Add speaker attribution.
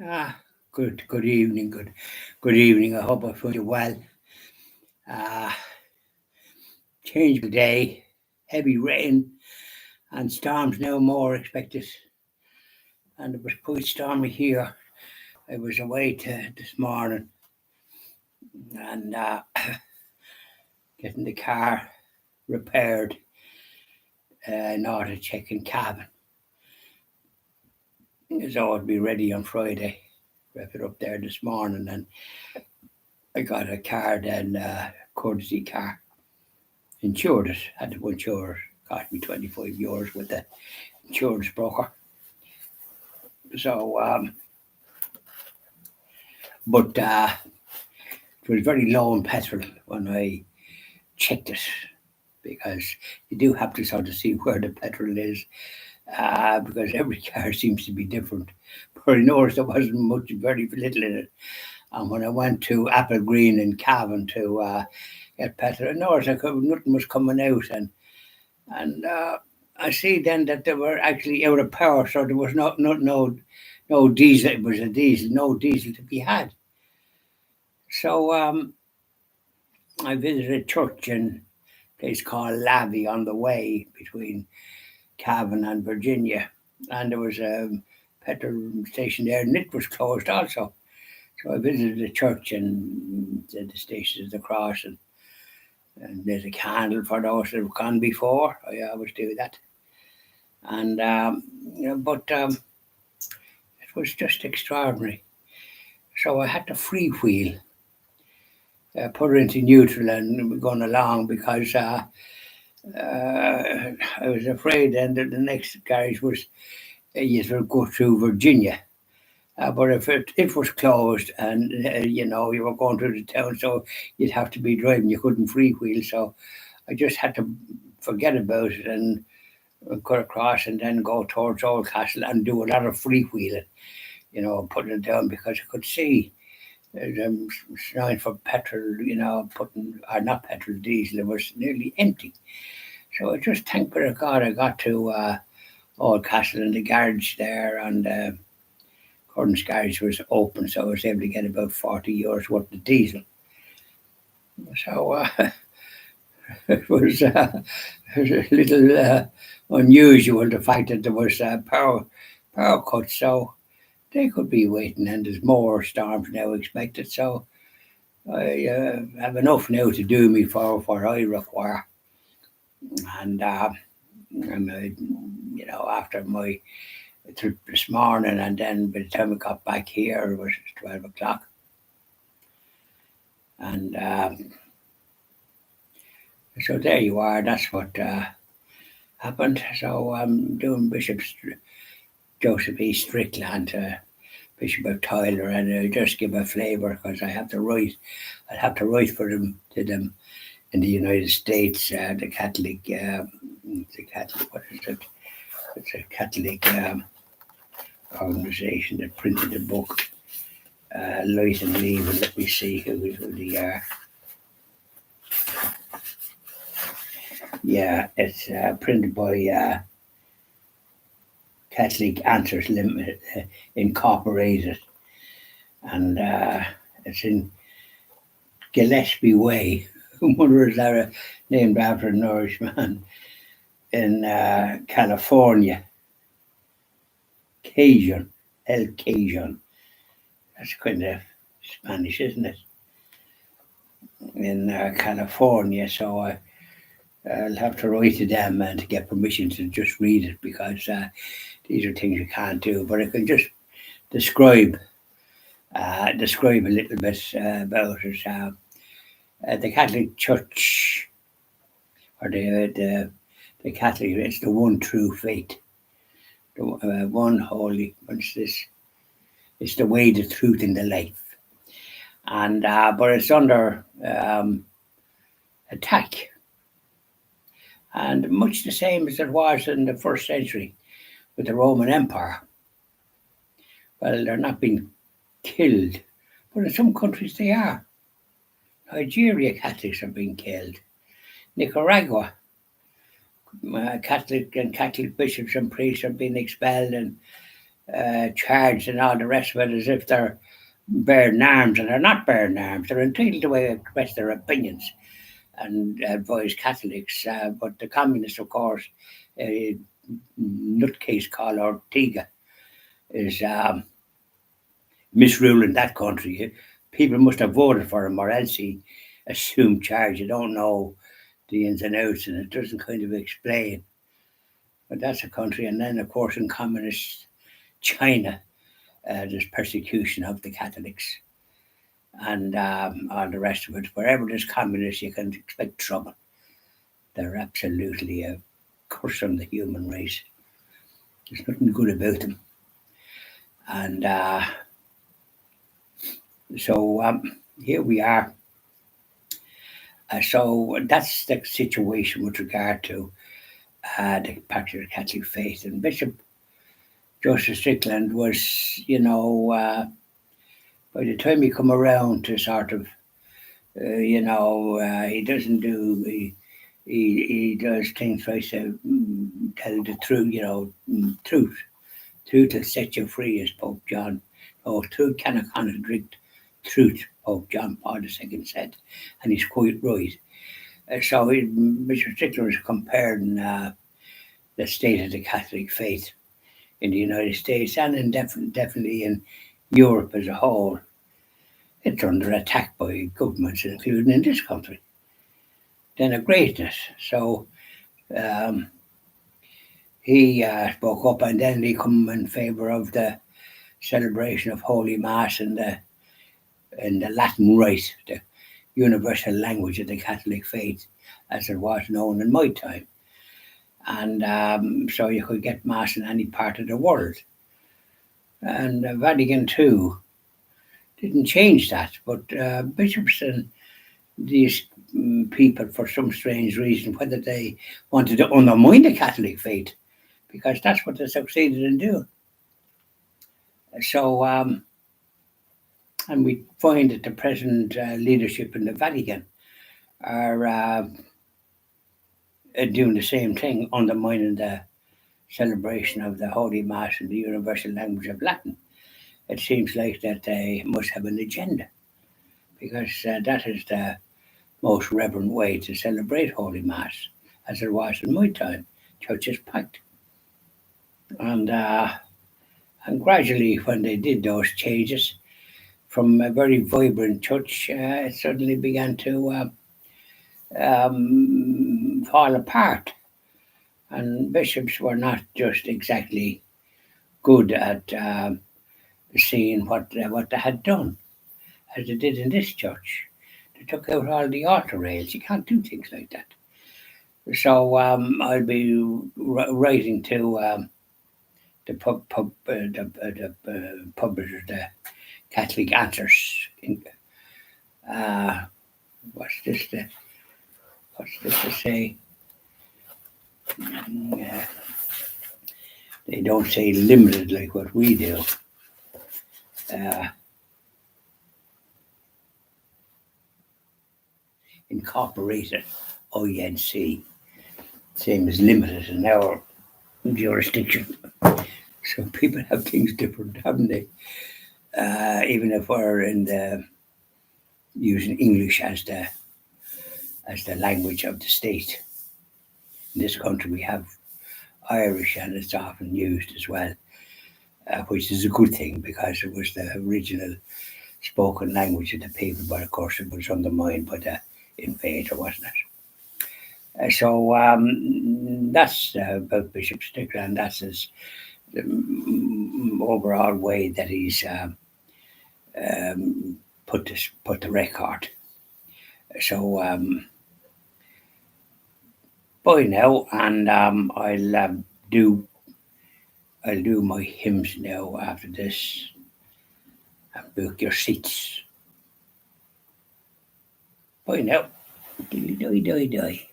Speaker 1: Ah, good evening, good evening. I hope I found you well. Uh, Change of the day, heavy rain and storms now more expected, and it was quite stormy here. I was away this morning and getting the car repaired, not a checking cabin, so it'd be ready on Friday. Wrap it up there this morning, and I got a car then, courtesy car, insured it. Had to insure it. Cost me €25 with the insurance broker. So, but it was very low in petrol when I checked it because you do have to sort of see where the petrol is because every car seems to be different. But I noticed there wasn't much, very little in it. And when I went to Apple Green in Cavan to get petrol, I noticed nothing was coming out, and I see then that they were actually out of power, so there was no diesel. It was a diesel, no diesel to be had. So I visited a church in a place called Lavey on the way between Cavan and Virginia, and there was a petrol station there, and it was closed also. So I visited the church and the station is across, and there's a candle for those that have gone before. I always do that, and it was just extraordinary. So I had to free wheel, put it into neutral, and we're going along because I was afraid then that the next garage was you would go through Virginia. But if it was closed and you were going through the town, so you'd have to be driving. You couldn't freewheel, so I just had to forget about it and cut across and then go towards Old Castle and do a lot of freewheeling. Putting it down because I could see them snowing for petrol. Putting or not petrol, diesel. It was nearly empty. So I just thank God I got to Old Castle and the garage there, and Gordon's garage was open, so I was able to get about €40 worth of diesel. So it was a little unusual the fact that there was power cuts, so they could be waiting, and there's more storms now expected. So I have enough now to do me for what I require, and after my trip this morning, and then by the time I got back here, it was 12 o'clock, and so there you are. That's what happened. So I'm doing Joseph E. Strickland, Bishop of Tyler, and I just give a flavour because I have to write. I have to write for them to them in the United States. The Catholic, what is it? It's a Catholic organisation that printed the book, Light and Leave. And let me see who they are. Yeah, it's printed by Catholic Answers Limited, Incorporated, and it's in Gillespie Way. Mother is named after an Irishman in California. Cajun, El Cajun. That's kind of Spanish, isn't it? In California, so I'll have to write to them and to get permission to just read it because these are things you can't do. But I can just describe a little bit about it. The Catholic Church, or the Catholic, it's the one true faith, the one holy. What's this? It's the way, the truth, and the life. And but it's under attack, and much the same as it was in the first century with the Roman Empire. Well, they're not being killed, but in some countries they are. Nigeria Catholics are being killed. Nicaragua Catholic bishops and priests are being expelled, and charged and all the rest of it as if they're bearing arms, and they're not bearing arms. They're entitled to express their opinions and advise Catholics. But the communists, of course, nutcase called Ortega, is misruling that country. People must have voted for him, or else he assumed charge. You don't know the ins and outs, and it doesn't kind of explain. But that's a country. And then, of course, in communist China, there's persecution of the Catholics and all the rest of it. Wherever there's communists, you can expect trouble. They're absolutely a curse on the human race. There's nothing good about them. And so here we are. So that's the situation with regard to the practice of Catholic faith. And Bishop Joseph Strickland was, by the time he come around to sort of, he doesn't do, he does things like to tell the truth, truth. Truth will set you free, as Pope John. Oh, truth cannot contradict truth, Pope John Paul II said, and he's quite right. So Bishop Strickland was comparing the state of the Catholic faith in the United States and definitely in Europe as a whole. It's under attack by governments, including in this country. Then a greatness. So he spoke up, and then he come in favour of the celebration of Holy Mass in the Latin Rite, the universal language of the Catholic faith, as it was known in my time. And so you could get Mass in any part of the world. And Vatican II didn't change that, but bishops and these people, for some strange reason, whether they wanted to undermine the Catholic faith, because that's what they succeeded in doing. So, and we find that the present leadership in the Vatican are doing the same thing, undermining the celebration of the Holy Mass in the universal language of Latin. It seems like that they must have an agenda, because that is the most reverent way to celebrate Holy Mass, as it was in my time. Churches packed. And gradually, when they did those changes, from a very vibrant church, it suddenly began to fall apart. And bishops were not just exactly good at seeing what they had done, as they did in this church. They took out all the altar rails. You can't do things like that. So I'll be writing to the publisher, the Catholic Answers. What's this to say? They don't say limited like what we do. Incorporated, INC, same as limited in our jurisdiction. So people have things different, haven't they? Even if we're using English as the language of the state. In this country, we have Irish, and it's often used as well, which is a good thing, because it was the original spoken language of the people, but of course it was undermined by the invader, wasn't it? So that's about Bishop Strickland. That's his overall way that he's put the record. So bye now, and I'll do my hymns now after this. And book your seats. Bye now. Dilly die die die.